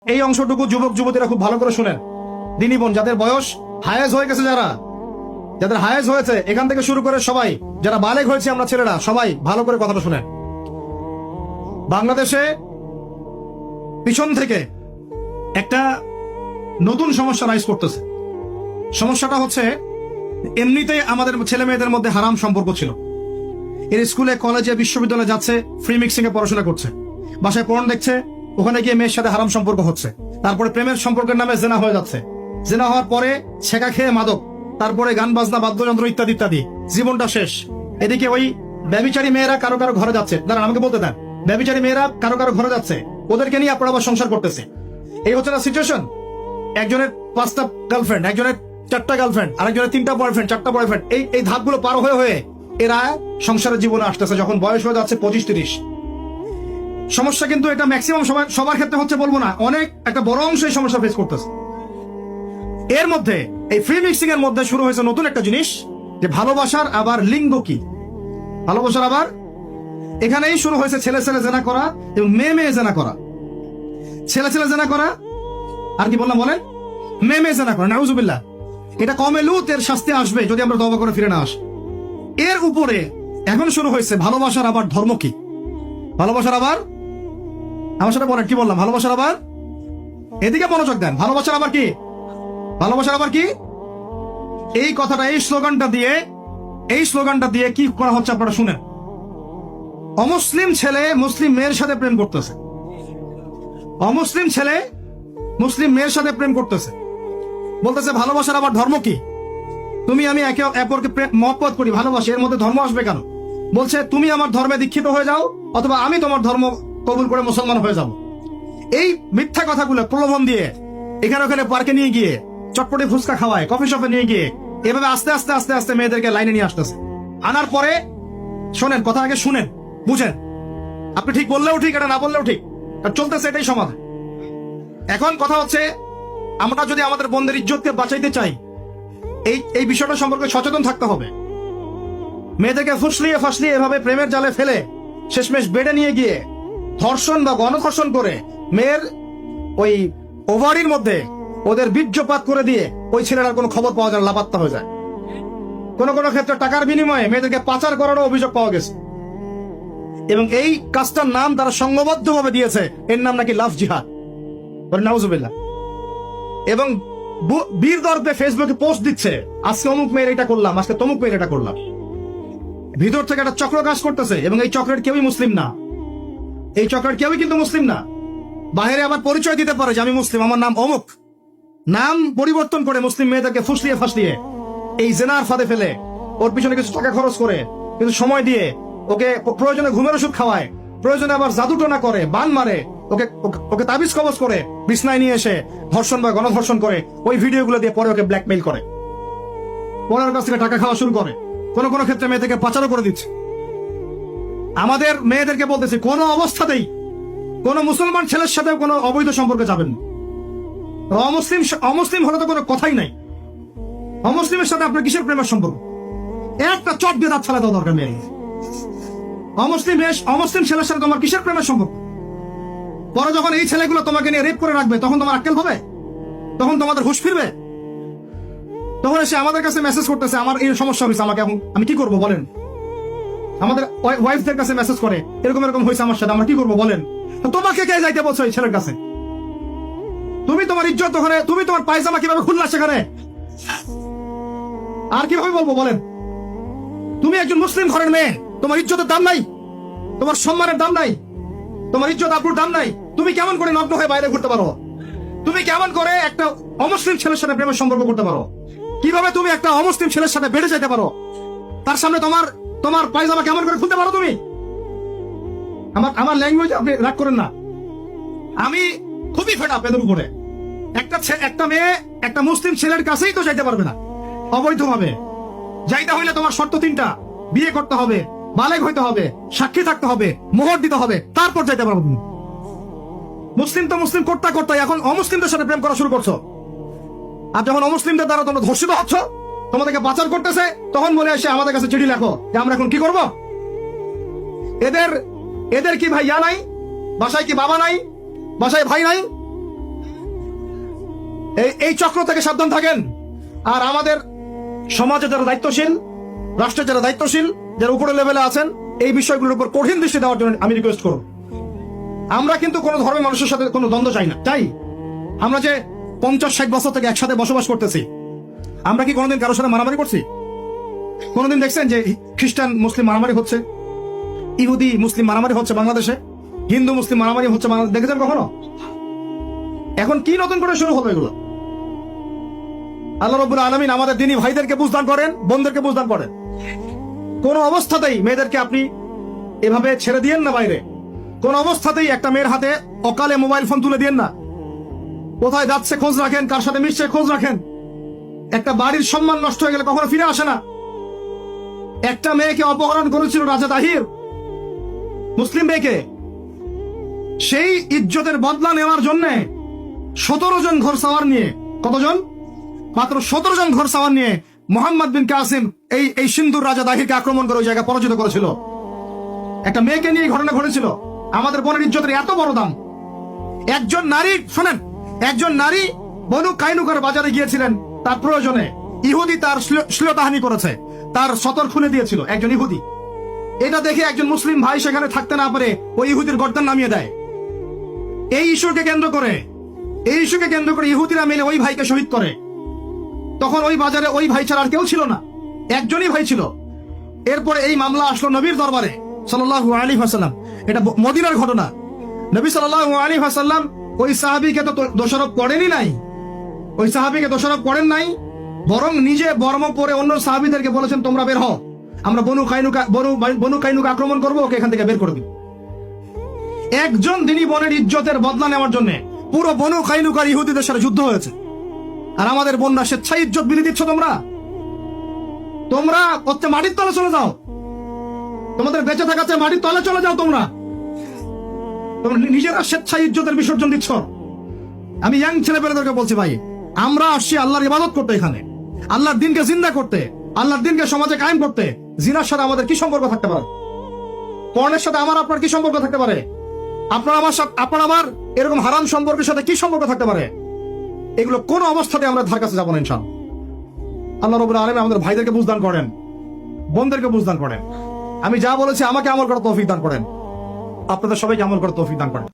এই অংশটুকু যুবক যুবতীরা খুব ভালো করে শুনেন। দিনী বোন যাদের বয়স হায়েজ হয়ে গেছে, যাদের হায়েজ হয়েছে, এখান থেকে শুরু করে সবাই যারা বালেগ হয়েছে আমরা ছেলেরা, সবাই ভালো করে কথাটা শুনেন। বাংলাদেশে পিছন থেকে একটা নতুন সমস্যা রাইজ করতেছে। সমস্যাটা হচ্ছে এমনিতেই আমাদের ছেলে মেয়েদের মধ্যে হারাম সম্পর্ক ছিল। এর স্কুলে কলেজে বিশ্ববিদ্যালয়ে যাচ্ছে, ফ্রি মিক্সিং এ পড়াশোনা করছে, বাসায় পড়ন দেখছে, ওখানে গিয়ে মেয়ের সাথে হারাম সম্পর্ক হচ্ছে, তারপরে প্রেমের সম্পর্কের নামে জেনা হয়ে যাচ্ছে, জেনা হওয়ার পরে ছেঁকা খেয়ে মাদক, তারপরে গান বাজনা বাদ্যযন্ত্র ইত্যাদি ইত্যাদি, জীবনটা শেষ। এদিকে ওই ব্যভিচারী মেয়েরা কারো কারো ঘরে যাচ্ছে, দাঁড়ান আমাকে বলতে দেন, ব্যভিচারী মেয়েরা কারো কারো ঘরে যাচ্ছে, ওদেরকে নিয়ে আপনারা আবার সংসার করতেছে। এই হচ্ছে না সিচুয়েশন। একজনের 5টা গার্লফ্রেন্ড, একজনের 4টা গার্লফ্রেন্ড, আরেকজনের 3টা বয়ফ্রেন্ড, 4টা বয়ফ্রেন্ড, এই ধাপগুলো পার হয়ে হয়ে এরা সংসারের জীবনে আসতেছে যখন বয়স হয়ে যাচ্ছে 25-30। সমস্যা কিন্তু এটা ম্যাক্সিমাম সবার ক্ষেত্রে হচ্ছে বলবো না, অনেক একটা বড় অংশ এই সমস্যা ফেস করতেছে। এর মধ্যে এই ফ্রি মিক্সিং এর মধ্যে শুরু হয়েছে নতুন একটা জিনিস, যে ভালোবাসার আবার লিঙ্গ কি, ভালোবাসার আবার এখানেই শুরু হয়েছে ছেলে ছেলে জেনা করা এবং মেয়ে মেয়ে জেনা করা। ছেলে ছেলে জেনা করা আর কি বললাম বলেন, মেয়ে মেয়ে জেনা করা, নাউজুবিল্লাহ। এটা কমে লুত, এর শাস্তি আসবে যদি আমরা তওবা করে ফিরে না আসি। এর উপরে এখন শুরু হয়েছে ভালোবাসার আবার ধর্ম কি, ভালোবাসার আবার, আমার সাথে বলেন কি বললাম, ভালোবাসার আবার, এদিকে মনোযোগ দেন, ভালোবাসার আবার কি, ভালোবাসার আবার কি, এই কথাটা এই স্লোগানটা দিয়ে কি করা হচ্ছে আপনারা শুনেন। অমুসলিম ছেলে মুসলিম মেয়ের সাথে প্রেম করতেছে, অমুসলিম ছেলে মুসলিম মেয়ের সাথে প্রেম করতেছে, বলতেছে ভালোবাসার আবার ধর্ম কি, তুমি আমি একে অপরকে মহব্বত করি, ভালোবাসি, এর মধ্যে ধর্ম আসবে কেন? বলছে তুমি আমার ধর্মে দীক্ষিত হয়ে যাও, অথবা আমি তোমার ধর্ম কবুল করে মুসলমান হয়ে যাব। এই মিথ্যা কথাগুলো প্রলোভন দিয়ে এখানে ওখানে পার্কে নিয়ে গিয়ে চটপটি ফুচকা খাওয়ায়, কফি শপে নিয়ে গিয়ে এভাবে আস্তে আস্তে আস্তে আস্তে মেয়েদেরকে লাইনে নিয়ে আসতেছে। আনার পরে শোনেন, কথা আগে শুনেন, বুঝেন। আপনি ঠিক বললেও ঠিক, এটা না বললেও ঠিক, চলতেছে এটাই সমাধান। এখন কথা হচ্ছে, আমরা যদি আমাদের বোনদের ইজ্জতকে বাঁচাইতে চাই, এই বিষয়টা সম্পর্কে সচেতন থাকতে হবে। মেয়েদেরকে ফুসলিয়ে ফাসলিয়ে এভাবে প্রেমের জালে ফেলে শেষমেশ বেডে নিয়ে গিয়ে ধর্ষণ বা গণধর্ষণ করে মেয়ের ওই ওভারির মধ্যে ওদের বীর্যপাত করে দিয়ে ওই ছেলেটার কোনো খবর পাওয়া যায়, লাপাত্তা হয়ে যায়। কোন কোন ক্ষেত্রে টাকার বিনিময়ে মেয়েদেরকে পাচার করারও অভিযোগ পাওয়া গেছে। এবং এই কাজটার নাম তারা সংঘবদ্ধভাবে দিয়েছে, এর নাম নাকি লাভ জিহাদ, নাউজুবিল্লাহ। এবং বীর দর্পে ফেসবুকে পোস্ট দিচ্ছে, আজকে অমুক মেয়ের এটা করলাম, আজকে তমুক মেয়ের এটা করলাম। ভিতর থেকে একটা চক্র কাজ করতেছে, এবং এই চক্রের কেউই মুসলিম না, এই চক্রের কেউই কিন্তু মুসলিম না। বাহিরে আবার পরিচয় দিতে পারে যে আমি মুসলিম, আমার নাম অমুক, নাম পরিবর্তন করে মুসলিম মেয়েদেরকে ফুসলিয়ে ফাসলিয়ে এই জেনার ফাঁদে ফেলে ওর পিছনে কিছু টাকা খরচ করে, কিছু সময় দিয়ে ওকে প্রয়োজনে ঘুমের ওষুধ খাওয়ায়, প্রয়োজনে আবার জাদুটোনা করে, বান মারে, ওকে তাবিজ কবজ করে বিছনায় নিয়ে এসে ধর্ষণ বা গণধর্ষণ করে, ওই ভিডিওগুলো দিয়ে পরে ওকে ব্ল্যাকমেইল করে, পরে ওর কাছ থেকে টাকা খাওয়া শুরু করে, কোন কোন ক্ষেত্রে মেয়েদেরকে পাচারও করে দিচ্ছে। আমাদের মেয়েদেরকে বলতেছে কোন অবস্থাতেই কোন মুসলমান ছেলের সাথে কোনো অবৈধ সম্পর্কে যাবেন না। অমুসলিম হলে তো কোনো কথাই নাই, অমুসলিমের সাথে আপনার কিসের প্রেমের সম্পর্ক? একটা চট দিয়ে দাঁত ফেলা দেওয়া দরকার মেয়ে। অমুসলিম ছেলের সাথে তোমার কিসের প্রেমের সম্পর্ক? পরে যখন এই ছেলেগুলো তোমাকে নিয়ে রেপ করে রাখবে, তখন তোমার আক্কেল হবে, তখন তোমাদের হুঁশ ফিরবে। তখন এসে আমাদের কাছে মেসেজ করতেছে, আমার এই সমস্যা হয়েছে, আমাকে আমি কি করবো বলেন। আমাদের ওয়াইফদের কাছে মেসেজ করে, এরকম এরকম হয়েছে আমার সাথে, আমরা কি করবো বলেন। তোমাকে কে যাইতে বলছো এই ছেলের কাছে? তুমি তোমার ইজ্জত ওখানে, তুমি তোমার পায়জামা কিভাবে খুললা সেখানে, আর কিভাবে বলবো বলেন? তুমি একজন মুসলিম ঘরের মেয়ে, তোমার ইজ্জতের দাম নাই, তোমার সম্মানের দাম নাই, তোমার ইজ্জত আব্রুর দাম নাই। তুমি কেমন করে নগ্ন হয়ে বাইরে ঘুরতে পারো? তুমি কেমন করে একটা অমুসলিম ছেলের সাথে প্রেমের সম্পর্ক করতে পারো? কিভাবে তুমি একটা অমুসলিম ছেলের সাথে বেড়ে যেতে পারো? তার সামনে তোমার পায়জামা কেমন করে খুলতে পারো তুমি? আমার ল্যাঙ্গুয়েজ আপনি রাগ করেন না, আমি খুবই ফেড আপ এদের উপরে। একটা মেয়ে একটা মুসলিম ছেলের কাছেই তো যাইতে পারবে না অবৈধভাবে। যাইতে হইলে তোমার শর্ত 3টা, বিয়ে করতে হবে, বালেগ হইতে হবে, সাক্ষী থাকতে হবে, মোহর দিতে হবে, তারপর যাইতে পারবো তুমি। মুসলিম তো মুসলিম করতে করতে এখন অমুসলিমদের সাথে প্রেম করা শুরু করছো। আর যখন অমুসলিমদের দ্বারা তোমরা ধর্ষিত হচ্ছ, তোমাদেরকে পাচার করতেছে, তখন বলে এসে আমাদের কাছে চিঠি লেখো যে আমরা এখন কি করব। এদের কি ভাই নাই? বাসায় কি বাবা নাই? বাসায় ভাই নাই? এই চক্র থেকে সাবধান থাকেন। আর আমাদের সমাজে যারা দায়িত্বশীল, রাষ্ট্রে যারা দায়িত্বশীল, যারা উপরে লেভেলে আছেন, এই বিষয়গুলোর উপর কঠিন দৃষ্টি দেওয়ার জন্য আমি রিকোয়েস্ট করব। আমরা কিন্তু কোনো ধর্মের মানুষের সাথে কোনো দ্বন্দ্ব চাই না। চাই আমরা যে 50-60 বছর থেকে একসাথে বসবাস করতেছি, আমরা কি কোনোদিন কারোর সাথে মারামারি করছি? কোনোদিন দেখছেন যে খ্রিস্টান মুসলিম মারামারি হচ্ছে, ইহুদি মুসলিম মারামারি হচ্ছে বাংলাদেশে, হিন্দু মুসলিম মারামারি হচ্ছে বাংলাদেশে? দেখেছেন কখনো? এখন কি নতুন করে শুরু হবে এগুলো? আল্লাহ রাব্বুল আলামিন আমাদের দ্বীনি ভাইদেরকে বুঝদান করেন, বোনদেরকে বুঝদান করেন। কোন অবস্থাতেই মেয়েদেরকে আপনি এভাবে ছেড়ে দিয়েন না বাইরে। কোন অবস্থাতেই একটা মেয়ের হাতে অকালে মোবাইল ফোন তুলে দিয়েন না। কোথায় যাচ্ছে খোঁজ রাখেন, কার সাথে মিশছে খোঁজ রাখেন। একটা বাড়ির সম্মান নষ্ট হয়ে গেলে কখনো ফিরে আসে না। একটা মেয়েকে অপহরণ করেছিল রাজা তাহির, মুসলিম মেয়েকে। সেই ইজ্জতের বদলা নেওয়ার জন্য 17 জন ঘোর সাওয়ার নিয়ে, কতজন? মাত্র 17 জন ঘোর সাওয়ার নিয়ে মোহাম্মদ বিন কাসিম এই সিন্ধুর রাজা দাহিরকে আক্রমণ করে ওই জায়গায় পরাজিত করেছিল। একটা মেয়েকে নিয়ে ঘটনা ঘটেছিল। আমাদের বোনের ইজ্জতের এত বড় দাম। একজন নারী, শোনেন, একজন নারী বনু কাইনুকার বাজারে গিয়েছিলেন তার প্রয়োজনে। ইহুদি তার শ্লীলতাহানি করেছে, তার সতর খুলে দিয়েছিল একজন ইহুদি। এটা দেখে একজন মুসলিম ভাই সেখানে থাকতে না পারে ওই ইহুদির গর্দান নামিয়ে দেয়। এই ইস্যুকে কেন্দ্র করে ইহুদিরা মিলে ওই ভাইকে শহীদ করে। তখন ওই বাজারে ওই ভাই ছাড়া আর কেউ ছিল না, একজনই ভাই ছিল। এরপরে এই মামলা আসলো নবীর দরবারে সাল্লাল্লাহু আলাইহি ওয়াসাল্লাম। এটা মদিনার ঘটনা। নবী সাল্লাল্লাহু আলাইহি ওয়াসাল্লাম ওই সাহাবীকে তো দোষারোপ করেনই নাই, ওই সাহাবীকে দোষারোপ করেন নাই, বরং নিজে বর্ম পরে অন্য সাহাবীদেরকে বলেছেন, তোমরা বের হও, আমরা বনু কাইনুকা আক্রমণ করবো, ওকে এখান থেকে বের করে দিব। একজন দিনী বোনের ইজ্জতের বদলা নেওয়ার জন্য পুরো বনু কাইনুকার ইহুদিদের সাথে যুদ্ধ হয়েছে। আর আমাদের বোনরা স্বেচ্ছায় ইজ্জত বিলি দিচ্ছ। তোমরা মাটির তলে চলে যাও, তোমাদের বেঁচে থাকাতে মাটির তলে চলে যাও। তোমরা নিজেরা স্বেচ্ছায় ইজ্জতের বিসর্জন দিচ্ছ। আমি ইয়াং ছেলেপেলেদেরকে বলছি, ভাই, আমরা আসছি আল্লাহর ইবাদত করতে, এখানে আল্লাহর দিনকে জিন্দা করতে, আল্লাহর দিনকে সমাজে কায়েম করতে। জিনার সাথে আমাদের কি সম্পর্ক থাকতে পারে? পর্নের সাথে আমার আপনার কি সম্পর্ক থাকতে পারে? আপনার আমার এরকম হারাম সম্পর্কের সাথে কি সম্পর্ক থাকতে পারে? এগুলো কোন অবস্থাতে আমরা ধার কাছে যাবো না ইনশাআল্লাহ। আল্লাহ রাব্বুল আলামিন আমাদের ভাইদেরকে বুঝদান করেন, বোনদেরকে বুঝদান করেন। আমি যা বলেছি আমাকে আমল করার তৌফিক দান করেন, আপনাদের সবাইকে আমল করার তৌফিক দান করেন।